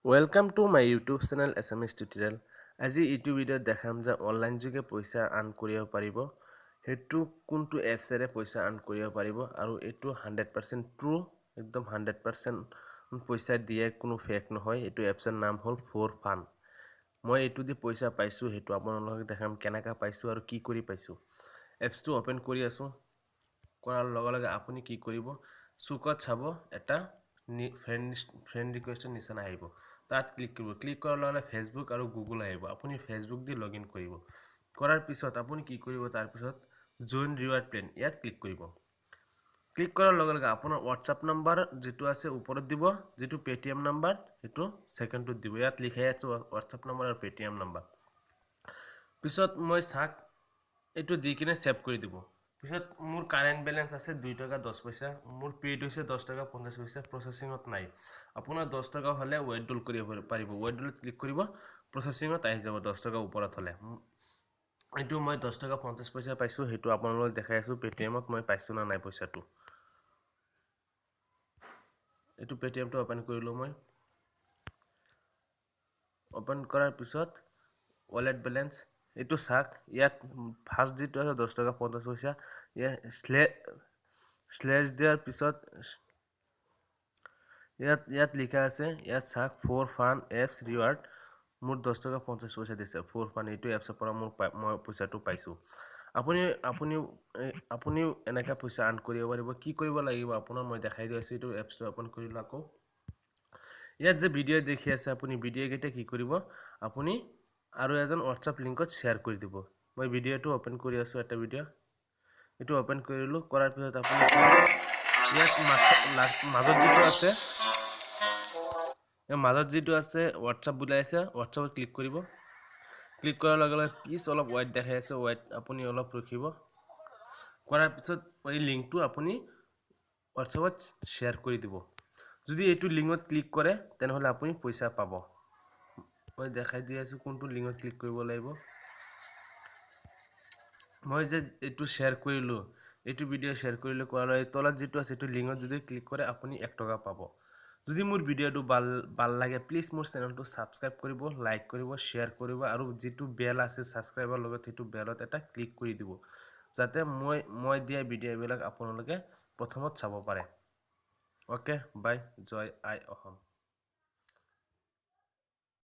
Welcome to my YouTube channel SMS Tutorial. আজি এইটো video' দেখাম যে অনলাইন যোগে পইচা আৰ্ন কৰিব পাৰিব। হেতু কোনটো এপছৰে পইচা আৰ্ন কৰিব পাৰিব আৰু এটো 100% ট্ৰু, একদম 100% পইচা দিয়ে, কোনো ফেক নহয়। এটো এপছৰ নাম হ'ল ফৰ ফান। মই এটো দি পইচা পাইছো, হেতু আপোনালোকক দেখাম কেনেকা পাইছো আৰু কি কৰি পাইছো। এপছটো ওপেন কৰি আছো। কৰাৰ লগে লগে আপুনি কি কৰিব, সুকত চাব এটা ফ্ৰেন্ড ৰিকুৱেষ্টৰ নিচিনা আহিব। তাত ক্লিক কৰিব। ক্লিক কৰাৰ লগে লগে ফেসবুক আৰু গুগল আহিব। আপুনি ফেসবুক দি লগইন কৰিব। কৰাৰ পিছত আপুনি কি কৰিব, তাৰ পিছত জয়েন ৰিৱাৰ্ড প্লেন ইয়াত ক্লিক কৰিব। ক্লিক কৰাৰ লগে লগে আপোনাৰ WhatsApp নাম্বাৰ যেটো আছে ওপৰত দিব, যেটো Paytm নাম্বাৰ হেতু সেকেন্ডত দিব। ইয়াত লিখাই আছে WhatsApp নাম্বাৰ আৰু Paytm নাম্বাৰ। পিছত মই সাক এটো দি কিনে সেভ কৰি দিব। পিছত মোৰ কাৰেন্ট ব্যালেন্স আছে 2 টাকা 10 পয়সা, মোৰ পেড হৈছে 10 টাকা 50 পয়সা, প্ৰসেসিংত নাই। আপোনাৰ 10 টাকা হলে উইথড্ৰল কৰিব পাৰিব। উইথড্ৰলত ক্লিক কৰিব, প্ৰসেসিংত আহি যাব 10 টাকা ওপৰত হলে। এটো মই 10 টাকা 50 পয়সা পাইছো, হেতু আপোনালোকক দেখাই আছো পেটিএমত মই পাইছো না নাই পয়সাটো। এটো পেটিএমটো ওপেন কৰিলো মই। ওপেন কৰাৰ পিছত ওয়ালেট ব্যালেন্স এটো সাক, ইয়াত ফাৰ্স্ট যেটো আছে 10 টাকা 50 পয়সা, ইয়া স্ল্যাশ দিয়াৰ পিছত ইয়াত লিখা আছে, ইয়াত সাক ফৰ ফান এপস ৰিৱাৰ্ড। মোৰ 10 টাকা 50 পয়সা দিছে ফৰ ফান। এটো এপছৰ পৰা মই পইচাটো পাইছো। আপুনিও এনেকা পইচা আৰ্ন কৰিব পাৰিব। কি কৰিব লাগিব আপোনাৰ মই দেখাই দি আছো। এটো এপছটো ওপেন কৰিলো আকৌ। ইয়াত যে ভিডিও দেখি আছে, আপুনি ভিডিও কেইটা কি কৰিব, আপুনি আৰু এজন WhatsApp লিংকত শেয়াৰ কৰি দিব। মই ভিডিওটো ওপেন কৰি আছো, এটা ভিডিও এটো ওপেন কৰিলো। কৰাৰ পিছত আপুনি ইয়াত মাজত যেটো আছে, মাজত যেটো আছে WhatsApp বুলাই আছে, WhatsAppত ক্লিক কৰিব। ক্লিক কৰাৰ লগে লগে প্লিজ অলপ ওয়েট দেখাই আছে, ওয়েট আপুনি অলপ ৰখিব। কৰাৰ পিছত এই লিংকটো আপুনি WhatsAppত শেয়াৰ কৰি দিব। যদি এইটো লিংকত ক্লিক কৰে তেনেহলে আপুনি পইচা পাব। মই দেখাই দি আছো কোনটো লিংকত ক্লিক কৰিব লাগিব। মই যে এইটো শেয়াৰ কৰিলো, এইটো ভিডিও শেয়াৰ কৰিলো, কৰাৰ তলত যেটো আছে এইটো লিংকত যদি ক্লিক কৰে আপুনি 1 টকা পাব। যদি মোৰ ভিডিওটো ভাল লাগে প্লিজ মোৰ চেনেলটো সাবস্ক্ৰাইব কৰিব, লাইক কৰিব, শেয়াৰ কৰিব আৰু যেটো বেল আছে সাবস্ক্ৰাইবৰ লগত হেতু বেলত এটা ক্লিক কৰি দিব, যাতে মই দিয়া ভিডিওবিলাক আপোনালোকে প্ৰথমত চাব পাৰে। ওকে বাই, জয় আই অসম।